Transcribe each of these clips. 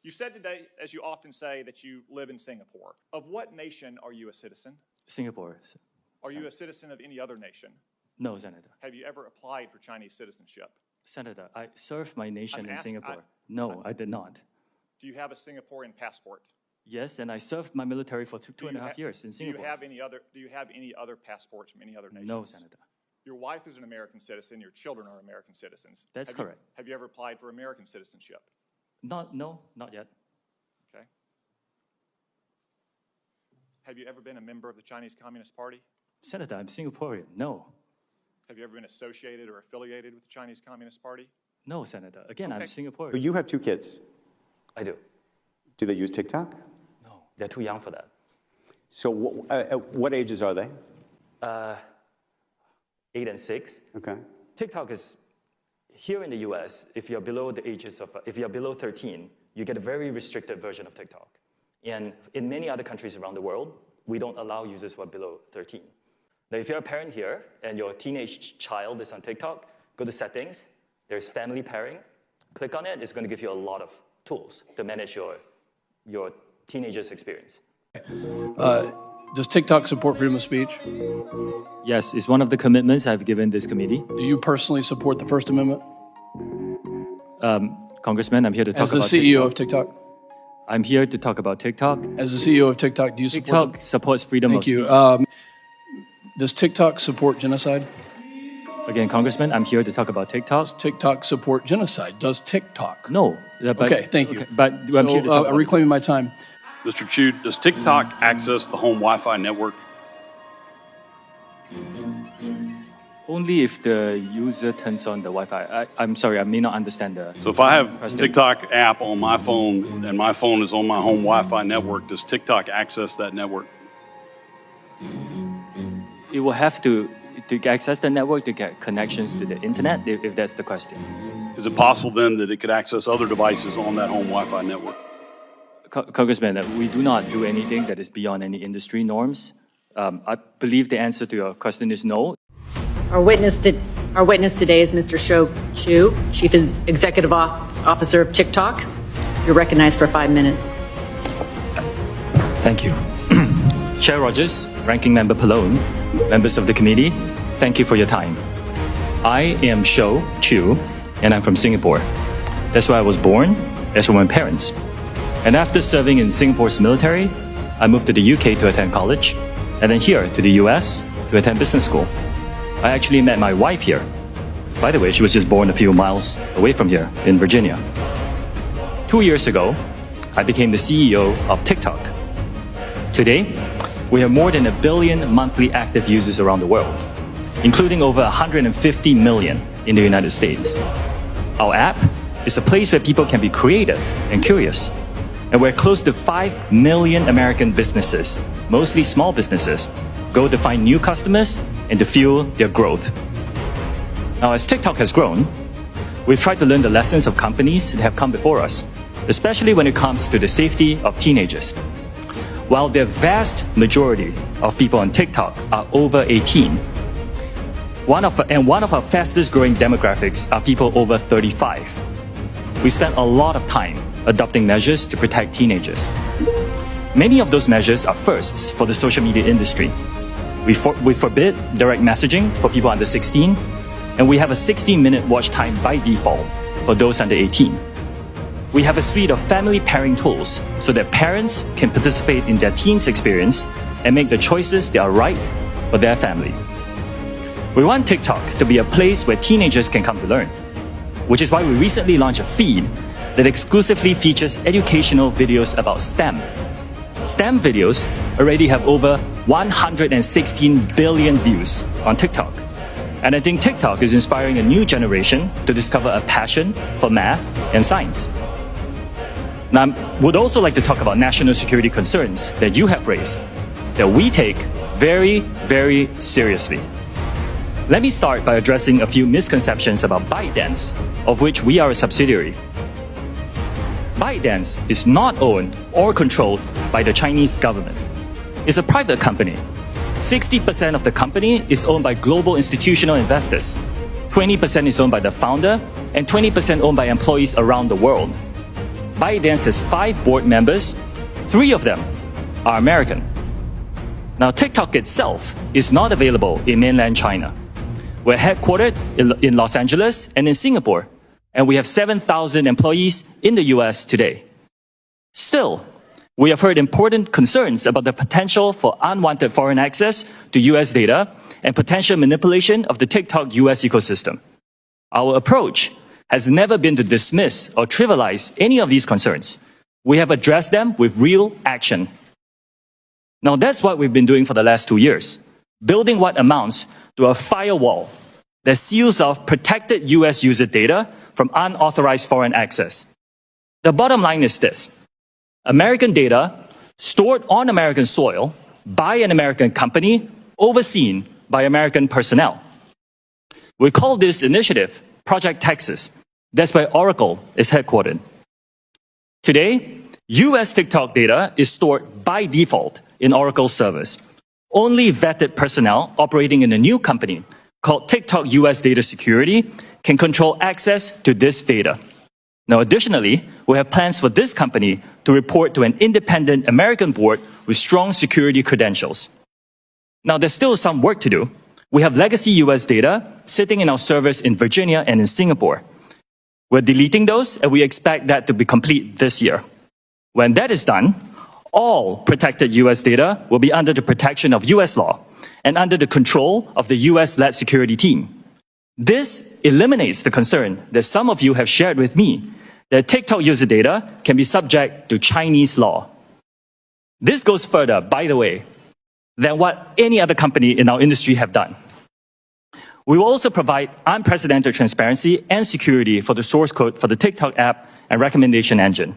You said today, as you often say, that you live in Singapore. Of what nation are you a citizen? Singapore. Are you a citizen of any other nation? No, Senator. Have you ever applied for Chinese citizenship? Senator, I served my nation in Singapore. No, I did not. Do you have a Singaporean passport? Yes, and I served my military for two and a half years in Singapore. Do you have any other passports from any other nations? No, Senator. Your wife is an American citizen. Your children are American citizens. That's correct. Have you ever applied for American citizenship? No, not yet. Okay. Have you ever been a member of the Chinese Communist Party? Senator, I'm Singaporean. No. Have you ever been associated or affiliated with the Chinese Communist Party? No, Senator. Again, I'm Singaporean. But you have 2 kids. I do. Do they use TikTok? No, they're too young for that. So what ages are they? 8 and 6. Okay. TikTok is, here in the US, if you're below 13, you get a very restricted version of TikTok. And in many other countries around the world, we don't allow users who are below 13. Now, if you're a parent here and your teenage child is on TikTok, go to settings, there's family pairing, click on it, it's going to give you a lot of tools to manage your teenager's experience. Does TikTok support freedom of speech? Yes, it's one of the commitments I've given this committee. Do you personally support the First Amendment? Congressman, I'm here to talk about As the CEO of TikTok? I'm here to talk about TikTok. As the CEO of TikTok, do you support TikTok supports freedom of speech. Thank you. Does TikTok support genocide? Again, Congressman, I'm here to talk about TikTok. Does TikTok support genocide? Does TikTok? No. Okay, thank you. But I'm here to talk about reclaiming my time. Mr. Chu, does TikTok access the home Wi-Fi network? Only if the user turns on the Wi-Fi. I'm sorry, I may not understand the... So if I have TikTok app on my phone and my phone is on my home Wi-Fi network, does TikTok access that network? It will have to access the network to get connections to the internet, if that's the question. Is it possible then that it could access other devices on that home Wi-Fi network? Congressman, we do not do anything that is beyond any industry norms. I believe the answer to your question is no. Our witness today is Mr. Shou Chew, Chief Executive Officer of TikTok. You're recognized for 5 minutes. Thank you. Chair Rogers, Ranking Member Pallone, members of the committee, thank you for your time. I am Shou Chew, and I'm from Singapore. That's where I was born, that's where my parents. And after serving in Singapore's military, I moved to the UK to attend college, and then here to the US to attend business school. I actually met my wife here. By the way, she was just born a few miles away from here in Virginia. 2 years ago, I became the CEO of TikTok. Today, we have more than 1 billion monthly active users around the world, including over 150 million in the United States. Our app is a place where people can be creative and curious, and where close to 5 million American businesses, mostly small businesses, go to find new customers and to fuel their growth. Now, as TikTok has grown, we've tried to learn the lessons of companies that have come before us, especially when it comes to the safety of teenagers. While the vast majority of people on TikTok are over 18, one of our fastest growing demographics are people over 35. We spent a lot of time adopting measures to protect teenagers. Many of those measures are firsts for the social media industry. We forbid direct messaging for people under 16, and we have a 60-minute watch time by default for those under 18. We have a suite of family pairing tools so that parents can participate in their teens' experience and make the choices that are right for their family. We want TikTok to be a place where teenagers can come to learn, which is why we recently launched a feed that exclusively features educational videos about STEM. STEM videos already have over 116 billion views on TikTok. And I think TikTok is inspiring a new generation to discover a passion for math and science. Now, I would also like to talk about national security concerns that you have raised, that we take very, very seriously. Let me start by addressing a few misconceptions about ByteDance, of which we are a subsidiary. ByteDance is not owned or controlled by the Chinese government. It's a private company. 60% of the company is owned by global institutional investors. 20% is owned by the founder, and 20% owned by employees around the world. ByteDance has 5 board members. 3 of them are American. Now, TikTok itself is not available in mainland China. We're headquartered in Los Angeles and in Singapore, and we have 7,000 employees in the US today. Still, we have heard important concerns about the potential for unwanted foreign access to US data and potential manipulation of the TikTok US ecosystem. Our approach has never been to dismiss or trivialize any of these concerns. We have addressed them with real action. Now, that's what we've been doing for the last 2 years, building what amounts to a firewall that seals off protected US user data from unauthorized foreign access. The bottom line is this: American data stored on American soil by an American company, overseen by American personnel. We call this initiative Project Texas. That's where Oracle is headquartered. Today, US TikTok data is stored by default in Oracle's servers. Only vetted personnel operating in a new company called TikTok US Data Security can control access to this data. Now, additionally, we have plans for this company to report to an independent American board with strong security credentials. Now, there's still some work to do. We have legacy US data sitting in our servers in Virginia and in Singapore. We're deleting those, and we expect that to be complete this year. When that is done, all protected US data will be under the protection of US law and under the control of the US-led security team. This eliminates the concern that some of you have shared with me that TikTok user data can be subject to Chinese law. This goes further, by the way, than what any other company in our industry have done. We will also provide unprecedented transparency and security for the source code for the TikTok app and recommendation engine.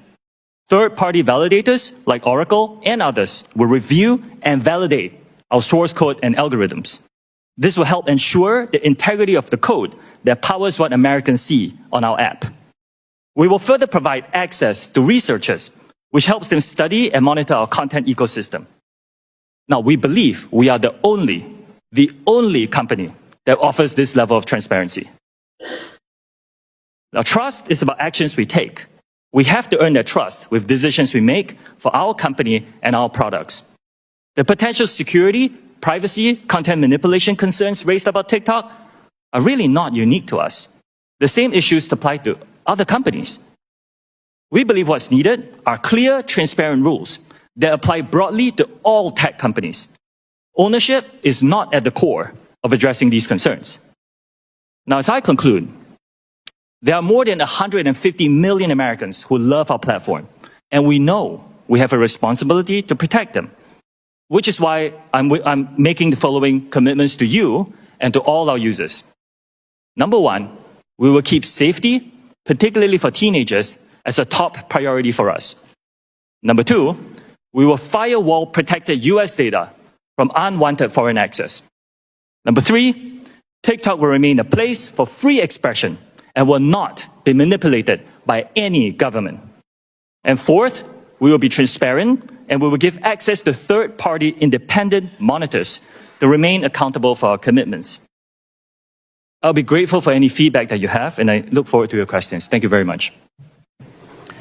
Third-party validators like Oracle and others will review and validate our source code and algorithms. This will help ensure the integrity of the code that powers what Americans see on our app. We will further provide access to researchers, which helps them study and monitor our content ecosystem. Now, we believe we are the only company that offers this level of transparency. Now, trust is about actions we take. We have to earn their trust with decisions we make for our company and our products. The potential security, privacy, content manipulation concerns raised about TikTok are really not unique to us. The same issues apply to other companies. We believe what's needed are clear, transparent rules that apply broadly to all tech companies. Ownership is not at the core of addressing these concerns. Now, as I conclude, there are more than 150 million Americans who love our platform, and we know we have a responsibility to protect them, which is why I'm making the following commitments to you and to all our users. Number one, we will keep safety, particularly for teenagers, as a top priority for us. Number two, we will firewall protected US data from unwanted foreign access. Number three, TikTok will remain a place for free expression and will not be manipulated by any government. And fourth, we will be transparent and we will give access to third-party independent monitors to remain accountable for our commitments. I'll be grateful for any feedback that you have, and I look forward to your questions. Thank you very much.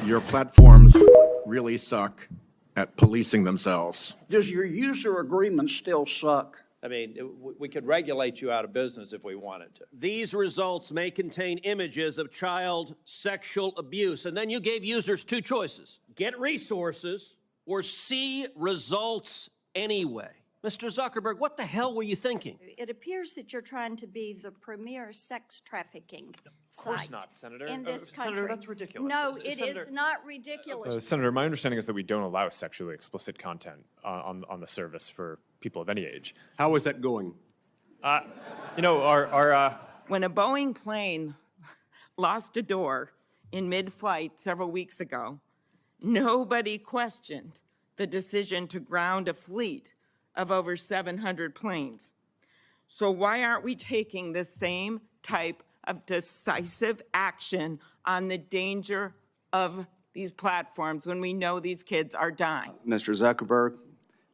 Your platforms really suck at policing themselves. Does your user agreement still suck? I mean, we could regulate you out of business if we wanted to. These results may contain images of child sexual abuse. And then you gave users 2 choices: get resources or see results anyway. Mr. Zuckerberg, what the hell were you thinking? It appears that you're trying to be the premier sex trafficking Of course site not, Senator. in this country. Senator, that's ridiculous. No, it Senator, is not ridiculous. Senator, my understanding is that we don't allow sexually explicit content on the service for people of any age. How is that going? You know, When a Boeing plane lost a door in mid-flight several weeks ago, nobody questioned the decision to ground a fleet of over 700 planes. So why aren't we taking the same type of decisive action on the danger of these platforms when we know these kids are dying? Mr. Zuckerberg,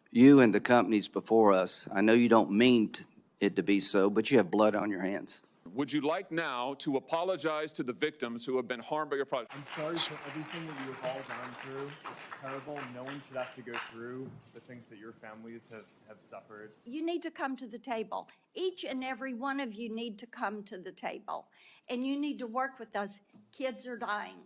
you and the companies before us, I know you don't mean it to be so, but you have blood on your hands. Would you like now to apologize to the victims who have been harmed by your project? I'm sorry for everything that you have all gone through. It's terrible. No one should have to go through the things that your families have suffered. You need to come to the table. Each and every one of you need to come to the table. And you need to work with us. Kids are dying.